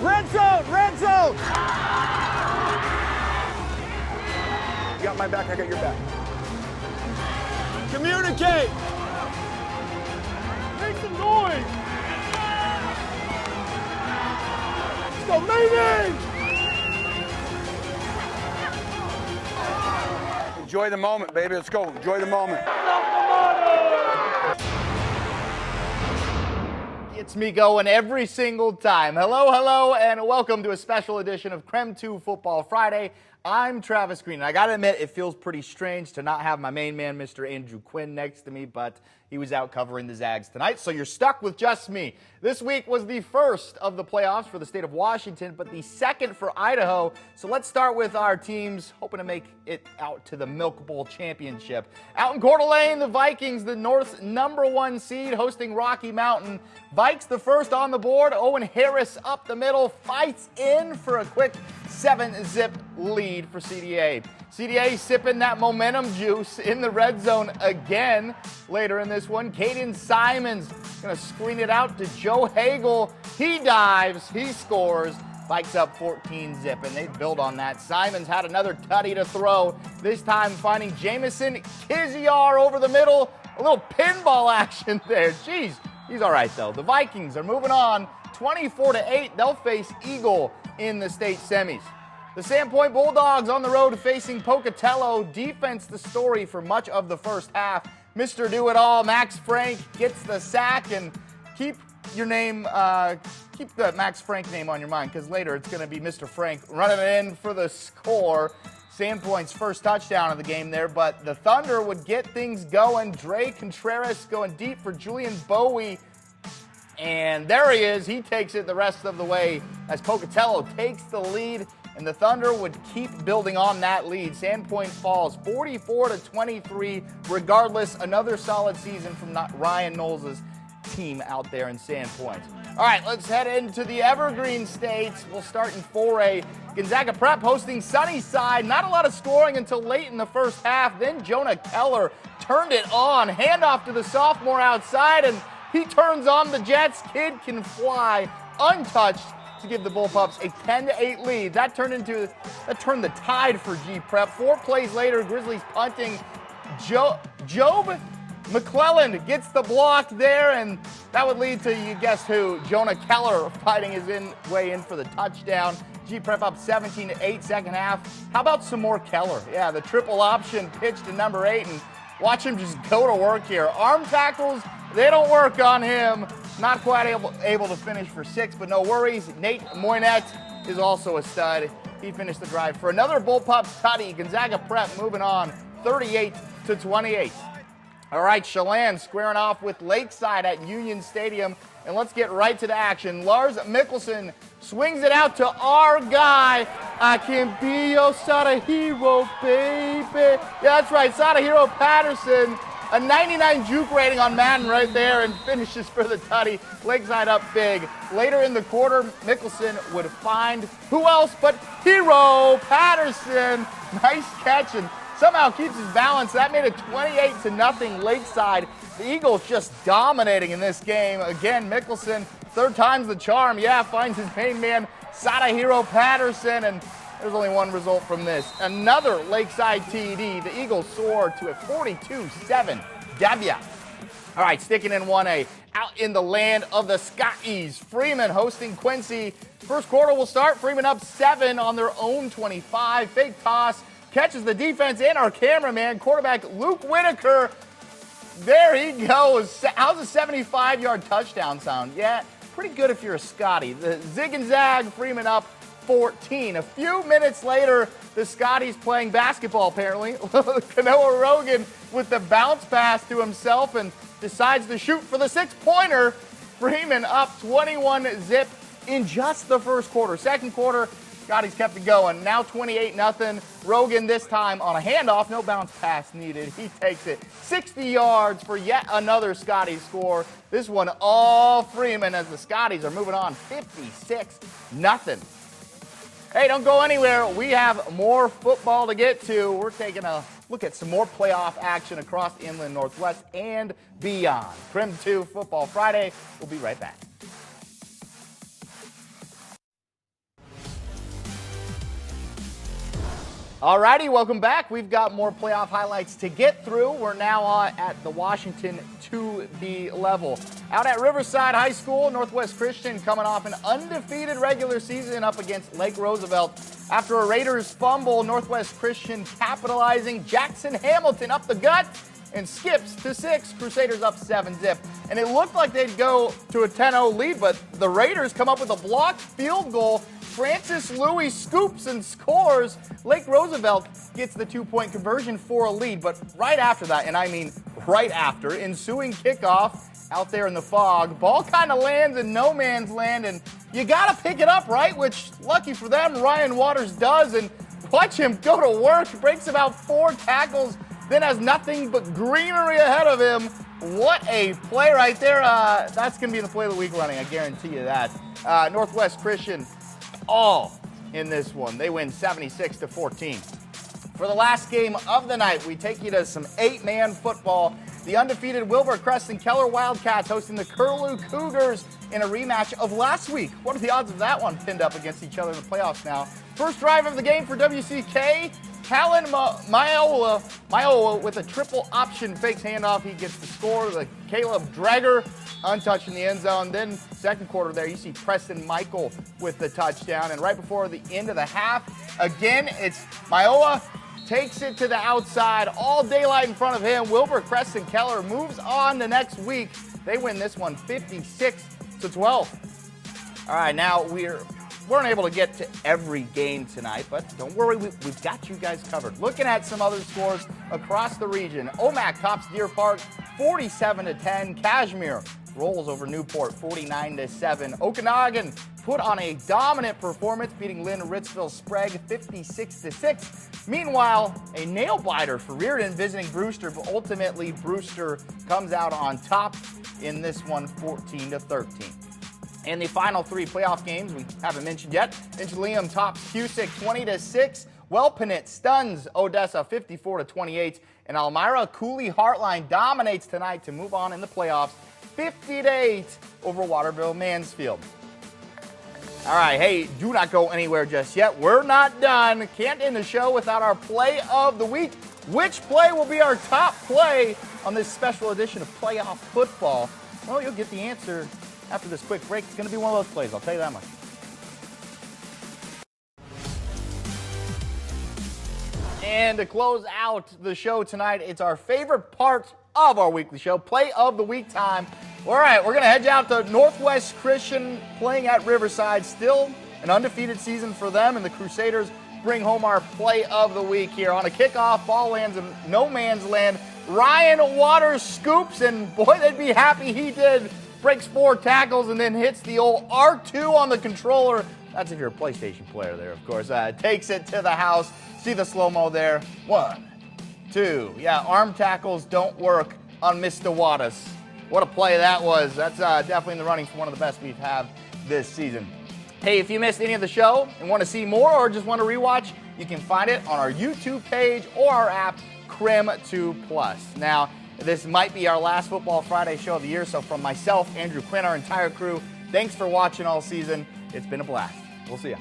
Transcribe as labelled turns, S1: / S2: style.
S1: Red zone, red zone. You got my back, I got your back. Communicate. Make some noise. Let's go, Mayday. Enjoy the moment, baby. Let's go. Enjoy the moment.
S2: It's me going every single time. Hello, and welcome to a special edition of KREM 2 Football Friday. I'm Travis Green, and I got to admit, it feels pretty strange to not have my main man, Mr. Andrew Quinn, next to me, but he was out covering the Zags tonight, so you're stuck with just me. This week was the first of the playoffs for the state of Washington, but the second for Idaho. So let's start with our teams hoping to make it out to the Milk Bowl championship. Out in Coeur d'Alene, the Vikings, the North's #1 seed, hosting Rocky Mountain. Vikes the first on the board. Owen Harris up the middle, fights in for a quick 7-zip lead for CDA. CDA sipping that momentum juice in the red zone again later in this one. Caden Simons going to screen it out to Joe Hagel. He dives, he scores. Vikes up 14-zip, and they build on that. Simons had another tutty to throw, this time finding Jamison Kiziar over the middle. A little pinball action there. Jeez, he's all right, though. The Vikings are moving on 24-8. They'll face Eagle in the state semis. The Sandpoint Bulldogs on the road facing Pocatello. Defense the story for much of the first half. Mr. Do-It-All, Max Frank, gets the sack, and keep your name, keep the Max Frank name on your mind, because later it's going to be Mr. Frank running it in for the score. Sandpoint's first touchdown of the game there, but the Thunder would get things going. Dre Contreras going deep for Julian Bowie. And there he is. He takes it the rest of the way as Pocatello takes the lead, and the Thunder would keep building on that lead. Sandpoint falls 44-23. Regardless, another solid season from Ryan Knowles' team out there in Sandpoint. All right, let's head into the Evergreen States. We'll start in 4A. Gonzaga Prep hosting Sunnyside. Not a lot of scoring until late in the first half. Then Jonah Keller turned it on. Handoff to the sophomore outside, and he turns on the Jets. Kid can fly untouched to give the Bullpups a 10-8 lead. That turned the tide for G Prep. 4 plays later, Grizzlies punting. Job McClelland gets the block there, and that would lead to, you guess who, Jonah Keller fighting his way in for the touchdown. G Prep up 17-8 second half. How about some more Keller? Yeah, the triple option pitch to number 8, and watch him just go to work here. Arm tackles, they don't work on him. Not quite able to finish for 6, but no worries. Nate Moynette is also a stud. He finished the drive for another Bullpups tutty. Gonzaga Prep moving on 38-28. All right, Chelan squaring off with Lakeside at Union Stadium. And let's get right to the action. Lars Mikkelsen swings it out to our guy. I can be your Sadahiro, baby. Yeah, that's right, Sadahiro Patterson. A 99 juke rating on Madden right there, and finishes for the tutty. Lakeside up big. Later in the quarter, Mikkelsen would find who else but Hero Patterson. Nice catch, and somehow keeps his balance. That made it 28-0 Lakeside. The Eagles just dominating in this game. Again, Mikkelsen, third time's the charm. Yeah, finds his main man, Sadahiro Patterson, and there's only one result from this. Another Lakeside TD. The Eagles soar to a 42-7 W. All right, sticking in 1A. Out in the land of the Scotties. Freeman hosting Quincy. First quarter will start. Freeman up 7 on their own 25. Fake toss. Catches the defense and our cameraman, quarterback Luke Whitaker. There he goes. How's a 75-yard touchdown sound? Yeah, pretty good if you're a Scotty. The zig and zag, Freeman up 14. A few minutes later, the Scotties playing basketball, apparently. Kanoa Rogan with the bounce pass to himself and decides to shoot for the 6-pointer. Freeman up 21-zip in just the first quarter. Second quarter, Scotties kept it going. Now 28-0. Rogan this time on a handoff. No bounce pass needed. He takes it 60 yards for yet another Scotties score. This one all Freeman as the Scotties are moving on 56-0. Hey, don't go anywhere. We have more football to get to. We're taking a look at some more playoff action across the Inland Northwest and beyond. KREM 2 Football Friday. We'll be right back. Alrighty, welcome back. We've got more playoff highlights to get through. We're now at the Washington 2B level. Out at Riverside High School, Northwest Christian coming off an undefeated regular season up against Lake Roosevelt. After a Raiders fumble, Northwest Christian capitalizing. Jackson Hamilton up the gut and skips to 6. Crusaders up 7-zip. And it looked like they'd go to a 10-0 lead, but the Raiders come up with a blocked field goal. Francis Louis scoops and scores. Lake Roosevelt gets the 2-point conversion for a lead. But right after that, and I mean right after, ensuing kickoff out there in the fog, ball kind of lands in no man's land, and you got to pick it up, right? Which, lucky for them, Ryan Waters does. And watch him go to work. Breaks about 4 tackles, then has nothing but greenery ahead of him. What a play right there. That's going to be the play of the week running, I guarantee you that. Northwest Christian all in this one. They win 76-14. For the last game of the night, we take you to some 8-man football. The undefeated Wilbur Creston Keller Wildcats hosting the Curlew Cougars in a rematch of last week. What are the odds of that one pinned up against each other in the playoffs now? First drive of the game for WCK. Callan Maiola with a triple option fakes handoff. He gets the score. The Caleb Drager untouched in the end zone. Then second quarter there, you see Preston Michael with the touchdown. And right before the end of the half, again, it's Maiola takes it to the outside. All daylight in front of him. Wilbur Creston Keller moves on to next week. They win this one 56-12. All right, now we weren't able to get to every game tonight, but don't worry, we've got you guys covered. Looking at some other scores across the region, Omak tops Deer Park 47-10. Kashmir rolls over Newport 49-7. Okanagan put on a dominant performance, beating Lynn Ritzville Sprague 56-6. Meanwhile, a nail biter for Reardon visiting Brewster, but ultimately Brewster comes out on top in this one 14-13. And the final 3 playoff games we haven't mentioned yet. Inchlium tops Cusick 20-6. Welpenit stuns Odessa 54-28. And Elmira Cooley Heartline dominates tonight to move on in the playoffs 50-8 over Waterville Mansfield. All right, hey, do not go anywhere just yet. We're not done. Can't end the show without our play of the week. Which play will be our top play on this special edition of Playoff Football? Well, you'll get the answer after this quick break. It's going to be one of those plays, I'll tell you that much. And to close out the show tonight, it's our favorite part of our weekly show, Play of the Week time. All right, we're going to head out to Northwest Christian playing at Riverside. Still an undefeated season for them, and the Crusaders bring home our Play of the Week here. On a kickoff, ball lands in no man's land. Ryan Waters scoops, and boy, they'd be happy he did. Breaks 4 tackles and then hits the old R2 on the controller. That's if you're a PlayStation player there, of course. Takes it to the house. See the slow-mo there. 1, 2. Yeah, arm tackles don't work on Mr. Waters. What a play that was. That's definitely in the running for one of the best we've had this season. Hey, if you missed any of the show and want to see more or just want to rewatch, you can find it on our YouTube page or our app, KREM 2+. Now, this might be our last Football Friday show of the year, so from myself, Andrew Quinn, our entire crew, thanks for watching all season. It's been a blast. We'll see ya.